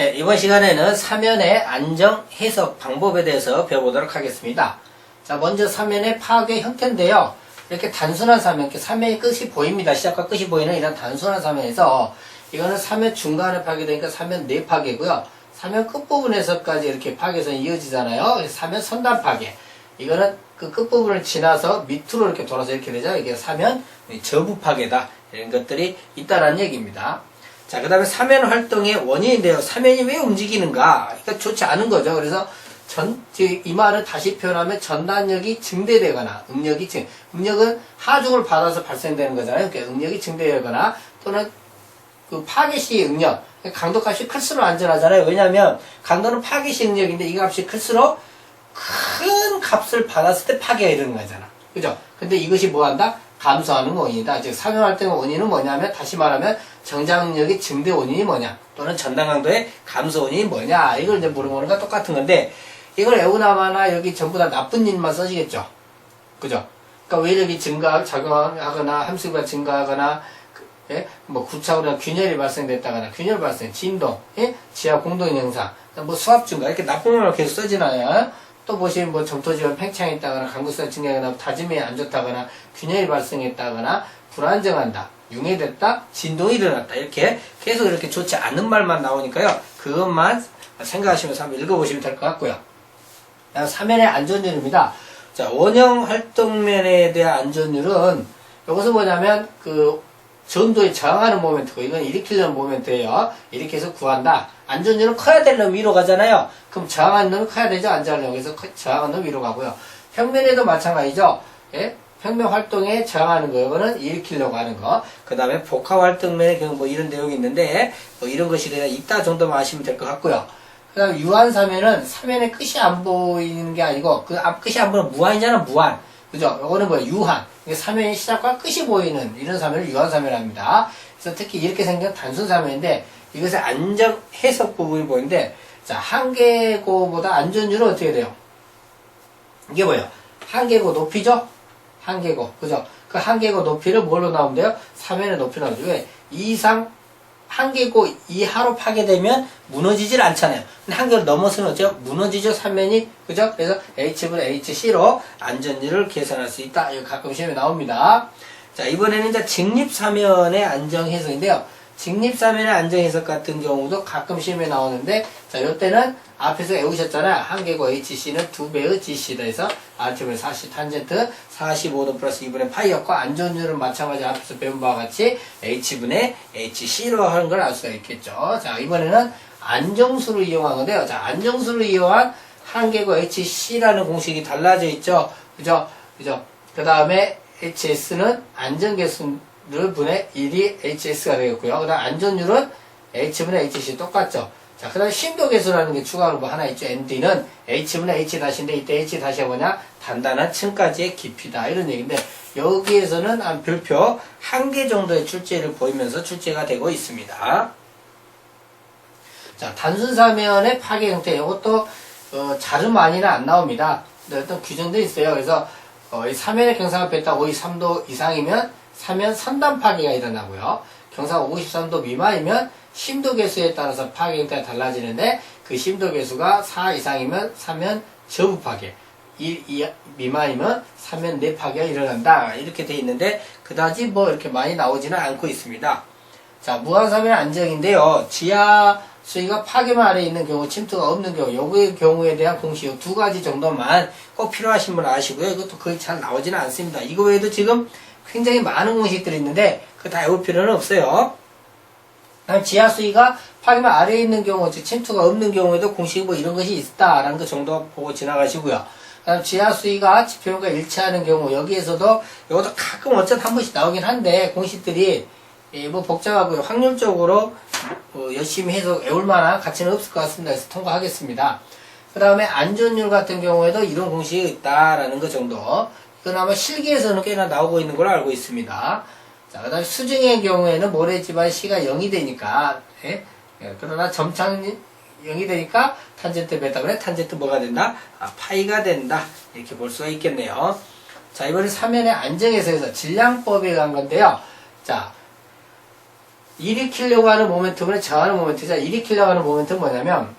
네, 이번 시간에는 사면의 안정 해석 방법에 대해서 배워보도록 하겠습니다. 자, 먼저 사면의 파괴 형태인데요. 이렇게 단순한 사면, 이렇게 사면의 끝이 보입니다. 시작과 끝이 보이는 이런 단순한 사면에서 이거는 사면 중간에 파괴되니까 사면 내파괴고요. 사면 끝부분에서까지 이렇게 파괴선이 이어지잖아요. 그래서 사면 선단 파괴. 이거는 그 끝부분을 지나서 밑으로 이렇게 돌아서 이렇게 되죠. 이게 사면 저부 파괴다. 이런 것들이 있다라는 얘기입니다. 자, 그 다음에 사면 활동의 원인인데요. 사면이 왜 움직이는가? 그러니까 좋지 않은 거죠. 그래서 이 말을 다시 표현하면 전단력이 증대되거나, 음력은 하중을 받아서 발생되는 거잖아요. 그러니까 음력이 증대되거나, 또는 그 파괴시 음력, 강도 값이 클수록 안전하잖아요. 왜냐하면 강도는 파괴시 음력인데 이 값이 클수록 큰 값을 받았을 때 파괴가 이르는 거잖아. 그죠? 근데 이것이 뭐 한다? 감소하는 원인이다. 즉, 사면 활동의 원인은 뭐냐면, 다시 말하면, 정장력의 증대 원인이 뭐냐, 또는 전단 강도의 감소 원인이 뭐냐, 이걸 이제 물어보는 거랑 똑같은 건데, 이걸 에우나마나 여기 전부 다 나쁜 일만 써지겠죠. 그죠? 그러니까 외력이 작용하거나, 함수가 증가하거나, 예? 뭐, 구차로나 균열이 발생됐다거나, 균열 발생, 진동, 예? 지하 공동 현상, 뭐 수압 증가, 이렇게 나쁜 말로 계속 써지나요? 또 보시면 뭐 점토지원 팽창이 있다거나 강도수가 증가하거나 다짐이 안 좋다거나 균열이 발생했다거나 불안정한다, 융해됐다, 진동이 일어났다, 이렇게 계속 이렇게 좋지 않은 말만 나오니까요. 그것만 생각하시면서 한번 읽어보시면 될 것 같고요. 사면의 안전율입니다. 자, 원형 활동면에 대한 안전율은 이것은 뭐냐면 그 전도에 저항하는 모멘트고, 이건 일으키려는 모멘트예요. 이렇게 해서 구한다. 안전율은 커야 될 놈 위로 가잖아요. 그럼 저항하는 놈이 커야 되죠. 안전하는 놈. 그래서 저항하는 놈 위로 가고요. 평면에도 마찬가지죠. 예? 평면 활동에 저항하는 거, 이거는 일으키려고 하는 거. 그 다음에 복합 활동면에 뭐 이런 내용이 있는데, 뭐 이런 것이 있다 정도만 아시면 될 것 같고요. 그 다음에 유한사면은 사면의 끝이 안 보이는 게 아니고, 그 앞 끝이 안 보이는 무한이잖아, 무한. 그죠? 요거는 뭐예요? 유한. 사면의 시작과 끝이 보이는 이런 사면을 유한사면합니다. 그래서 특히 이렇게 생긴 단순사면인데, 이것의 안정 해석 부분이 보이는데, 자, 한계고보다 안전율은 어떻게 돼요? 이게 뭐예요? 한계고 높이죠? 한계고, 그죠? 그 한계고 높이를 뭘로 나오면 돼요? 사면의 높이로 나오죠. 왜? 한계고 이하로 파괴되면 무너지질 않잖아요. 근데 한계를 넘어서는 어때요? 무너지죠, 사면이. 그죠? 그래서 H분의 HC로 안전율을 계산할 수 있다. 이거 가끔 시험에 나옵니다. 자, 이번에는 이제 직립사면의 안정해석인데요. 직립사면의 안정해석 같은 경우도 가끔 시험에 나오는데, 자, 이때는 앞에서 외우셨잖아요. 한계고 HC는 2배의 GC다 해서 R분의 40 탄젠트 45도 플러스 2분의 파이였고, 안전율은 마찬가지 앞에서 배운 바와 같이 H분의 HC로 하는 걸 알 수가 있겠죠. 자, 이번에는 안정수를 이용한 건데요. 자, 안정수를 이용한 한계고 HC라는 공식이 달라져 있죠. 그죠? 그 다음에 HS는 안전계수를 분의 1이 HS가 되겠고요. 그 다음 안전율은 H분의 HC 똑같죠. 자, 그 다음에 심도계수라는 게 추가로 뭐 하나 있죠. ND는 H분의 H-인데 이때 H-가 뭐냐? 단단한 층까지의 깊이다. 이런 얘기인데, 여기에서는 한 별표 1개 정도의 출제를 보이면서 출제가 되고 있습니다. 자, 단순사면의 파괴 형태. 이것도, 자름 많이는 안 나옵니다. 어떤 규정들이 있어요. 그래서, 이 사면의 경사가 뺐다 53도 이상이면 사면 선단 파괴가 일어나고요. 경사가 53도 미만이면 심도계수에 따라서 파괴 형태가 달라지는데, 그 심도계수가 4 이상이면 사면 저부 파괴, 1 미만이면 사면 내 파괴가 일어난다. 이렇게 돼 있는데, 그다지 뭐 이렇게 많이 나오지는 않고 있습니다. 자, 무한사면 안정인데요. 지하 수위가 파괴만 아래에 있는 경우, 침투가 없는 경우, 요의 경우에 대한 공식 2가지 정도만 꼭 필요하신 분 아시고요. 이것도 거의 잘 나오지는 않습니다. 이거 외에도 지금 굉장히 많은 공식들이 있는데, 그거 다 외울 필요는 없어요. 지하 수위가 파괴만 아래에 있는 경우, 즉 침투가 없는 경우에도 공식 뭐 이런 것이 있다라는 거 정도 보고 지나가시고요. 그다음 지하 수위가 지표면과 일치하는 경우, 여기에서도 이것도 가끔 어쨌든 한 번씩 나오긴 한데, 공식들이 뭐 복잡하고요. 확률적으로 열심히 해서 외울 만한 가치는 없을 것 같습니다. 그래서 통과하겠습니다. 그 다음에 안전율 같은 경우에도 이런 공식이 있다라는 것 정도. 이건 아마 실기에서는 꽤나 나오고 있는 걸로 알고 있습니다. 자, 그 다음에 수증의 경우에는 모래지만 C가 0이 되니까, 그러나 점창 0이 되니까 탄젠트 베타 그래 탄젠트 뭐가 된다? 파이가 된다. 이렇게 볼 수가 있겠네요. 자, 이번에 사면의 안정해석에서 질량법에 간 건데요. 자, 일으키려고 하는 모멘텀을 저하는 모멘트자. 일으키려고 하는 모멘텀은 뭐냐면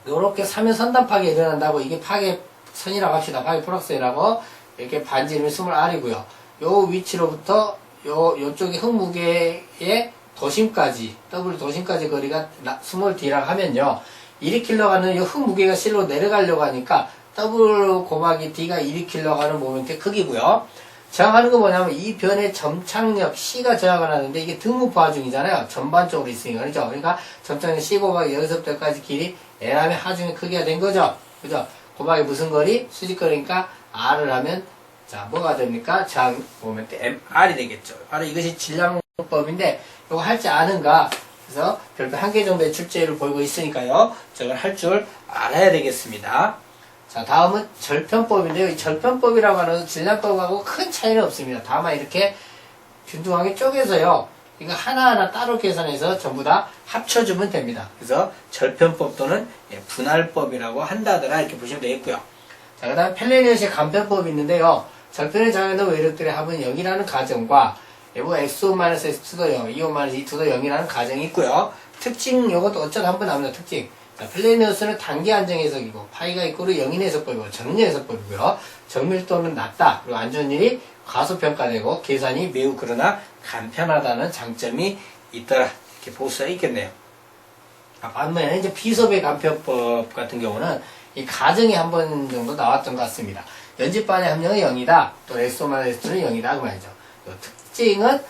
요렇게 사면 선단 파괴 일어난다고 이게 파괴 선이라고 합시다. 파괴 플럭스라고 이렇게 반지 이름이 20R이고요. 요 위치로부터 요쪽에 흙무게의 도심까지 더블 도심까지 거리가 20D라고 하면요. 일으키려고 하는 요 흙무게가 실로 내려가려고 하니까 더블 곱하기 D가 일으키려고 하는 모멘트의 크기고요. 저항하는 거 뭐냐면 이 변의 점착력 C가 저항을 하는데 이게 등무포 하중이잖아요. 전반적으로 있으니까 그렇죠. 그러니까 점착력 C 곱하기 여기서부터까지 길이 L하면 하중의 크기가 된 거죠. 그죠? 곱하기 무슨 거리? 수직거리니까 R을 하면 자 뭐가 됩니까? 저항 모멘트 MR이 되겠죠. 바로 이것이 질량법인데 이거 할지 아는가? 그래서 별도 한 개 정도의 출제율을 보이고 있으니까요. 저걸 할 줄 알아야 되겠습니다. 자, 다음은 절편법인데요. 이 절편법이라고 하는 질량법하고 큰 차이는 없습니다. 다만 이렇게 균등하게 쪼개서요. 이거 하나하나 따로 계산해서 전부 다 합쳐주면 됩니다. 그래서 절편법 또는 분할법이라고 한다더라 이렇게 보시면 되겠고요. 자, 그 다음에 펠레니엇의 간편법이 있는데요. 절편의 장에는 외력들의 합은 0이라는 가정과 뭐 x5-x2도 0, 2호-2도 0이라는 가정이 있고요. 특징 요것도 어쩌다 한번 나옵니다. 특징. 자, 펠레니우스는 단기 안정 해석이고 파이가 이꼬르 영인 해석법이고 정리 해석법이고요. 정밀도는 낮다. 그리고 안전율이 과소평가되고 계산이 매우 그러나 간편하다는 장점이 있더라. 이렇게 볼 수가 있겠네요. 반면에 이제 비sob의 간편법 같은 경우는 이 가정이 한 번 정도 나왔던 것 같습니다. 연집반의 함량은 0이다. 또 엑소마레스는 0이다. 그 말이죠. 특징은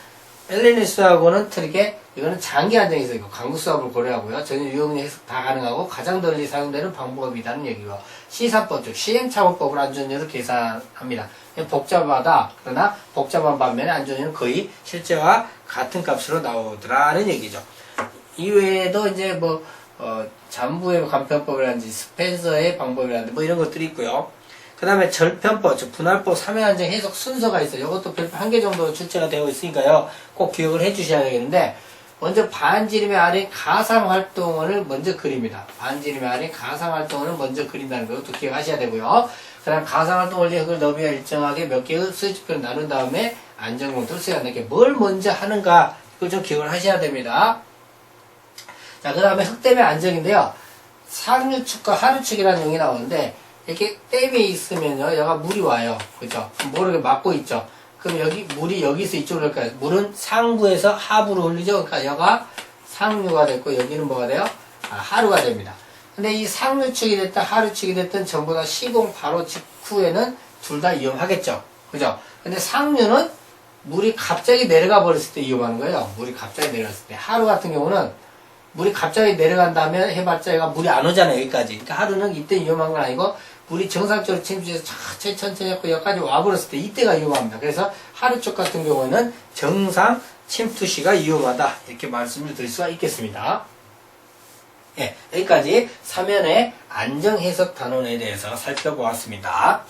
펠레니우스하고는 틀리게 이거는 장기 안정에서 강구수압을 고려하고요. 전혀 유형력 해석 다 가능하고 가장 널리 사용되는 방법이라는 얘기고 시사법 즉 시행착오법으로 안전율을 계산합니다. 복잡하다. 그러나 복잡한 반면에 안전율은 거의 실제와 같은 값으로 나오더라는 얘기죠. 이외에도 이제 뭐 잠부의 간편법이라든지 스펜서의 방법이라든지 뭐 이런 것들이 있고요. 그 다음에 절편법, 즉 분할법 3회 안정 해석 순서가 있어요. 이것도 별표 한 개 정도 출제가 되어 있으니까요. 꼭 기억을 해 주셔야 되겠는데 먼저 반지름의 아래 가상활동원을 먼저 그립니다. 반지름의 아래 가상활동원을 먼저 그린다는 것도 기억하셔야 되고요. 그 다음 가상활동 원리학을 너비와 일정하게 몇 개의 수직표를 나눈 다음에 안정공도를 수행한다. 이렇게 뭘 먼저 하는가 이걸 좀 기억을 하셔야 됩니다. 자, 그 다음에 흙댐의 안정인데요. 상류축과 하류축이라는 용이 나오는데 이렇게 댐이 있으면요, 여기가 물이 와요. 그죠? 모르게 막고 있죠. 그럼 여기, 물이 여기서 이쪽으로 갈까요? 물은 상부에서 하부로 흘리죠? 그러니까 여기가 상류가 됐고, 여기는 뭐가 돼요? 하류가 됩니다. 근데 이 상류축이 됐든 하류축이 됐든 전부 다 시공 바로 직후에는 둘 다 위험하겠죠. 그죠? 근데 상류는 물이 갑자기 내려가 버렸을 때 위험한 거예요. 물이 갑자기 내려갔을 때. 하류 같은 경우는 물이 갑자기 내려간다면 해봤자 얘가 물이 안 오잖아요. 여기까지. 그러니까 하루는 이때 위험한 건 아니고 물이 정상적으로 침투해서 천천히 했고 여기까지 와버렸을 때 이때가 위험합니다. 그래서 하루 쪽 같은 경우는 정상 침투 시가 위험하다. 이렇게 말씀을 드릴 수가 있겠습니다. 예, 여기까지 사면의 안정 해석 단원에 대해서 살펴보았습니다.